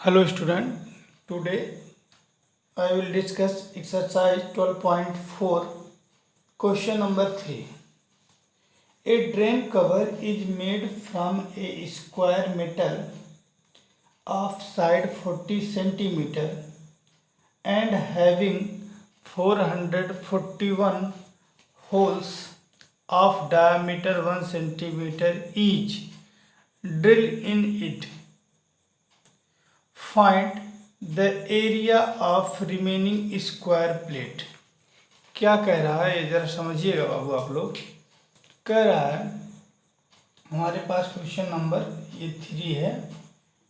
Hello student, today I will discuss exercise 12.4 question number 3. A drain cover is made from a square metal of side 40 cm and having 441 holes of diameter 1 cm each. Drill in it. Find the area of remaining square plate. क्या कह रहा है ये जरा समझिएगा बाबू आप लोग। कह रहा है हमारे पास क्वेश्चन नंबर ये 3 है,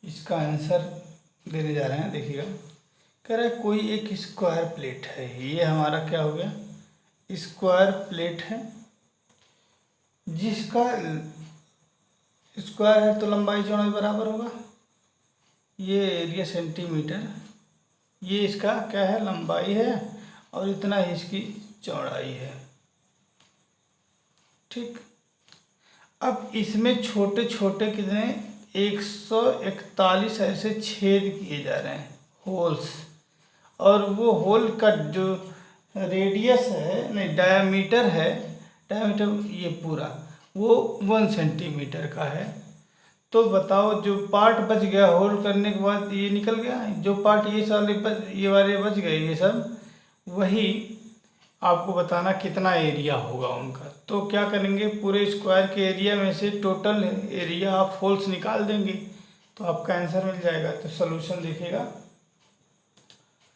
इसका आंसर देने जा रहे हैं। देखिएगा, कह रहा है कोई एक स्क्वायर प्लेट है, ये हमारा क्या हो गया, स्क्वायर प्लेट है, जिसका स्क्वायर है तो लंबाई चौड़ाई बराबर होगा। ये एरिया सेंटीमीटर, ये इसका क्या है, लंबाई है, और इतना ही इसकी चौड़ाई है। ठीक, अब इसमें छोटे छोटे कितने 141 ऐसे छेद किए जा रहे हैं, होल्स, और वो होल का जो रेडियस है, नहीं डायामीटर है, डायामीटर ये पूरा वो 1 सेंटीमीटर का है। तो बताओ जो पार्ट बच गया होल्ड करने के बाद ये निकल गया, जो पार्ट ये वाले बच गए, ये सब वही आपको बताना कितना एरिया होगा उनका। तो क्या करेंगे, पूरे स्क्वायर के एरिया में से टोटल एरिया ऑफ होल्स निकाल देंगे तो आपका आंसर मिल जाएगा। तो सॉल्यूशन देखिएगा,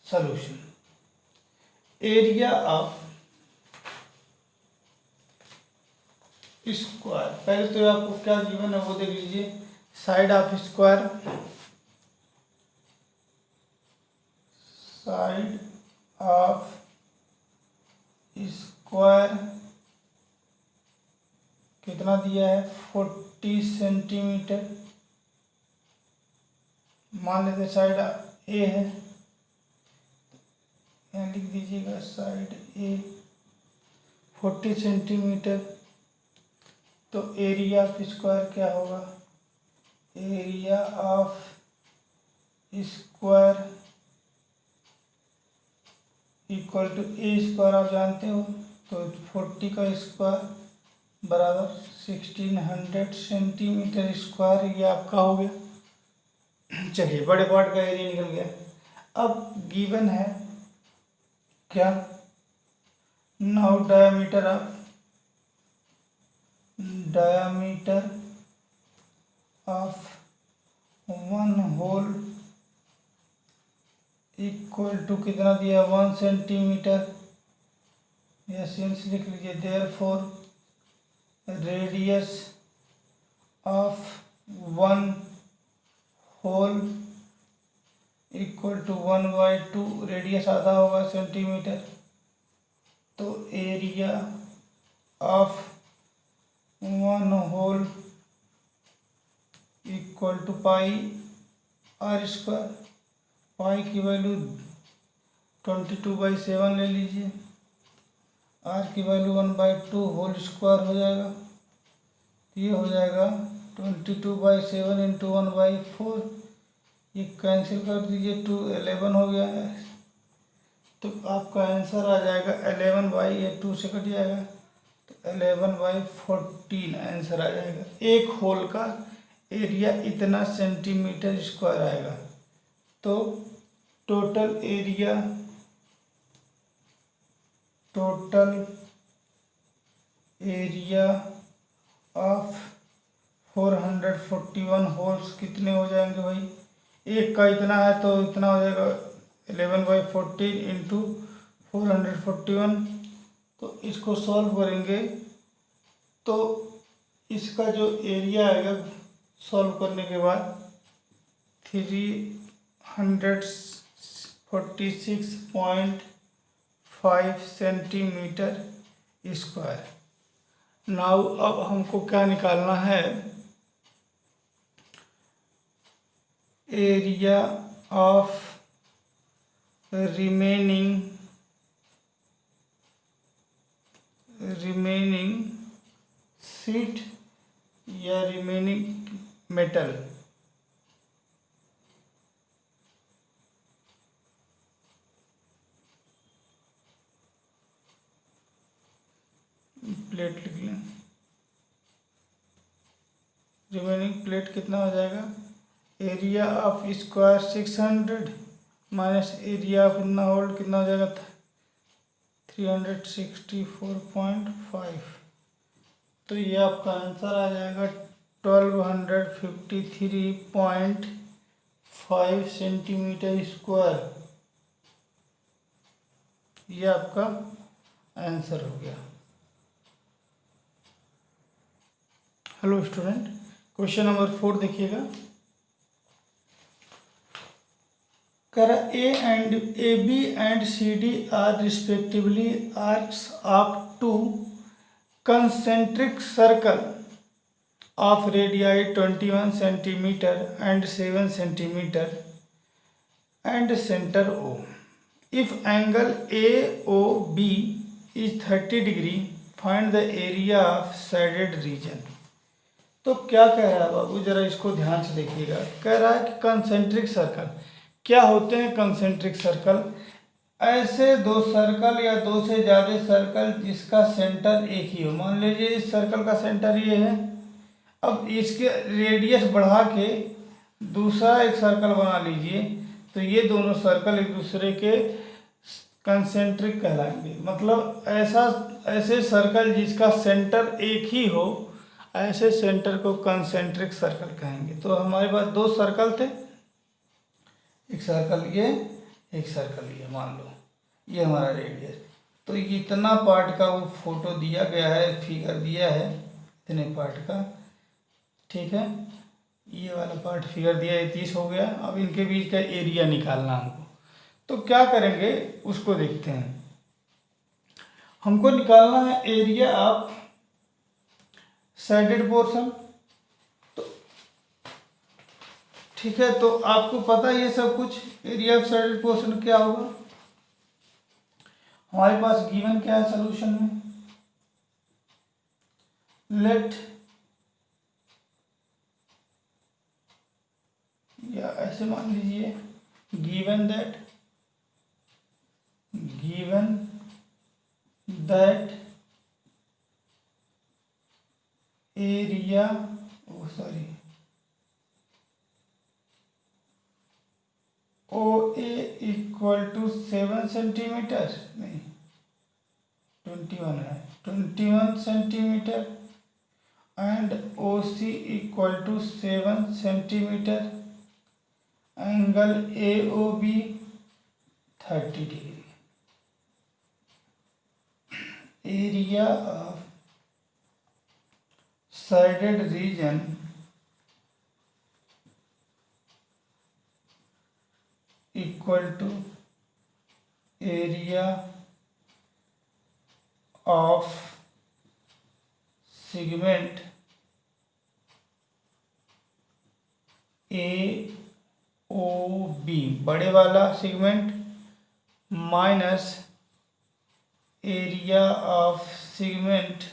सॉल्यूशन एरिया ऑफ स्क्वायर, पहले तो आपको क्या गिवन है वो देख लीजिए। Side of square, side of square कितना दिया है, 40 सेंटीमीटर। मान लेते साइड ए है, यहाँ लिख दीजिएगा साइड ए 40 सेंटीमीटर। तो एरिया ऑफ स्क्वायर क्या होगा, area of square equal to a square, आप जानते हो, तो 40 का स्क्वायर बराबर 1600 सेंटीमीटर स्क्वायर, ये आपका हो गया। चलिए, बड़े पार्ट का एरिया निकल गया। अब गिवन है क्या, now diameter of one hole equal to कितना दिया, 1 सेंटीमीटर। या सिंस लिख लीजिए, therefore radius of one hole equal to 1/2, radius आधा होगा सेंटीमीटर। तो area of one hole equal to pi r square. Pi की वैल्यू 22/7 ले लीजिए, आर की वैल्यू 1/2 होल स्क्वायर हो जाएगा। ये हो जाएगा 22/7 इंटू 1/4, ये कैंसिल कर दीजिए, 2 11 हो गया है। तो आपका आंसर आ जाएगा 11/2 से कट जाएगा, तो 11/14 आंसर आ जाएगा। एक होल का एरिया इतना सेंटीमीटर स्क्वायर आएगा। तो टोटल एरिया ऑफ 441 होल्स कितने हो जाएंगे भाई, एक का इतना है तो इतना हो जाएगा 11/14 इंटू 441। तो इसको सॉल्व करेंगे तो इसका जो एरिया आएगा सॉल्व करने के बाद 346.5 सेंटीमीटर स्क्वायर। नाउ अब हमको क्या निकालना है, एरिया ऑफ रिमेनिंग शीट या रिमेनिंग मेटल। प्लेट लिख लें। रिमेनिंग प्लेट कितना हो जाएगा, area of square 600 minus area of इतना होल कितना हो जाएगा 364.5। तो ये आपका आंसर आ जाएगा 1253.5 सेंटीमीटर स्क्वायर। ये आपका आंसर हो गया। हेलो स्टूडेंट, क्वेश्चन नंबर 4 देखिएगा। कर A B and C D are respectively arcs of two concentric circle of radii 21 centimeter and 7 centimeter and center O. If angle AOB is 30 degree, find the area of shaded region. तो क्या कह रहा है बाबू, जरा इसको ध्यान से देखिएगा। कह रहा है कि कंसेंट्रिक सर्कल क्या होते हैं। कंसेंट्रिक सर्कल ऐसे दो सर्कल या दो से ज़्यादा सर्कल जिसका सेंटर एक ही हो। मान लीजिए इस सर्कल का सेंटर ये है, अब इसके रेडियस बढ़ा के दूसरा एक सर्कल बना लीजिए, तो ये दोनों सर्कल एक दूसरे के कंसेंट्रिक कहलाएंगे। मतलब ऐसे सर्कल जिसका सेंटर एक ही हो, ऐसे सेंटर को कंसेंट्रिक सर्कल कहेंगे। तो हमारे पास दो सर्कल थे, एक सर्कल ये, एक सर्कल ये, मान लो ये हमारा रेडियस। तो इतना पार्ट का वो फोटो दिया गया है, फिगर दिया है इतने पार्ट का, ठीक है। ये वाला पार्ट फिगर दिया है, 30 हो गया। अब इनके बीच का एरिया निकालना हमको, तो क्या करेंगे उसको देखते हैं। हमको निकालना है एरिया ऑफ साइडेड पोर्शन। तो ठीक है, तो आपको पता है ये सब कुछ। एरिया ऑफ साइडेड पोर्शन क्या होगा, हमारे पास गिवन क्या है सॉल्यूशन में। लेट या ऐसे मान लीजिए, given that area OA equal to 7 centimetre, नहीं 21 है, 21 centimetre and OC equal to 7 centimetre, angle AOB 30 degree. Area of shaded region equal to area of segment AOB, बड़े वाला segment, minus area of segment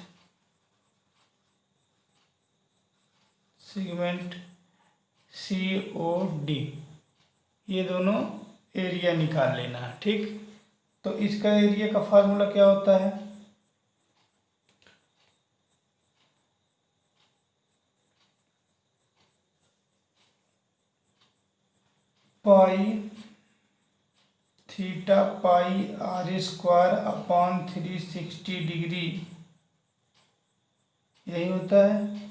COD। ये दोनों area निकाल लेना है, ठीक। तो इसका एरिया का फार्मूला क्या होता है, pi theta pi R square upon 360 degree, यही होता है।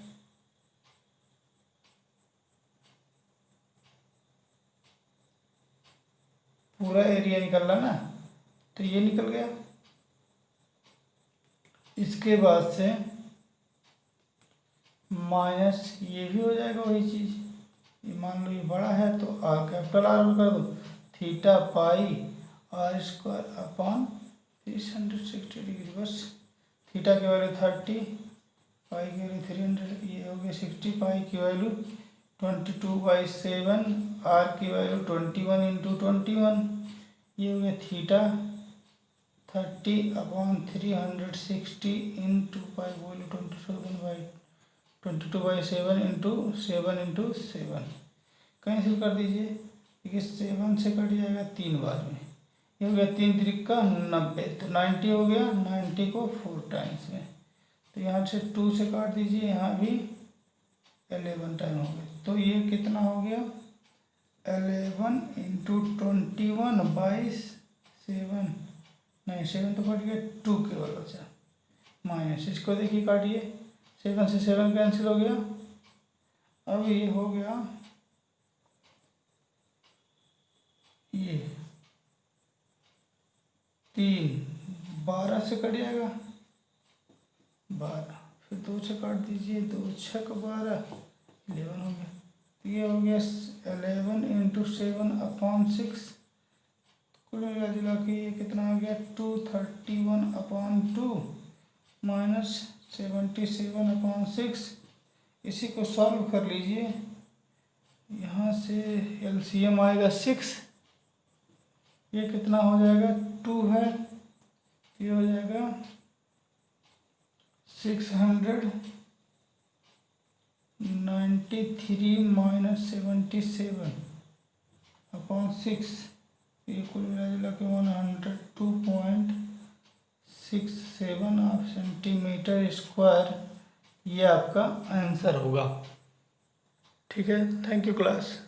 पूरा एरिया निकल रहा ना, तो ये निकल गया। इसके बाद से माइनस ये भी हो जाएगा वही चीज़। ये मान लो ये बड़ा है तो कैपिटल R कर दो, theta pi R square upon 360 degree, बस। थीटा की वैल्यू 30, पाई की वैल्यू 300, ये हो गया 60, पाई की वैल्यू 22/7, R की वैल्यू 21 × 21, ये हो गया theta 30 upon 360 into pi value 22/7 into 7 × 7, cancel कर दीजिए, देखिए 7 से कट जाएगा 3 बार में। ये हो गया 3 × 3 = 90, तो 90 हो गया, 90 को 4 टाइम्स में, तो यहाँ से 2 से काट दीजिए, यहाँ भी 11 टाइम हो गया। तो ये कितना हो गया, 11 इंटू 21/7, नहीं 7 तो कट गया, 2 केवल बचा, माइनस, इसको देखिए काटिए, 7 से 7 कैंसिल हो गया। अब ये हो गया, ये 3, 12 से कट जाएगा 12, फिर 2 से काट दीजिए, 2 छक 12, 11 हो गया। तो ये हो गया 11 इंटू 7/6, कुल मिला जुला के ये कितना हो गया, 231/2 माइनस 77/6। इसी को सॉल्व कर लीजिए, यहाँ से एलसीएम आएगा 6, ये कितना हो जाएगा, 2 है, ये हो जाएगा 693 माइनस 77/6, ये कुल मिला जुला के 102.67 सेंटीमीटर स्क्वायर, ये आपका आंसर होगा। ठीक है, थैंक यू क्लास।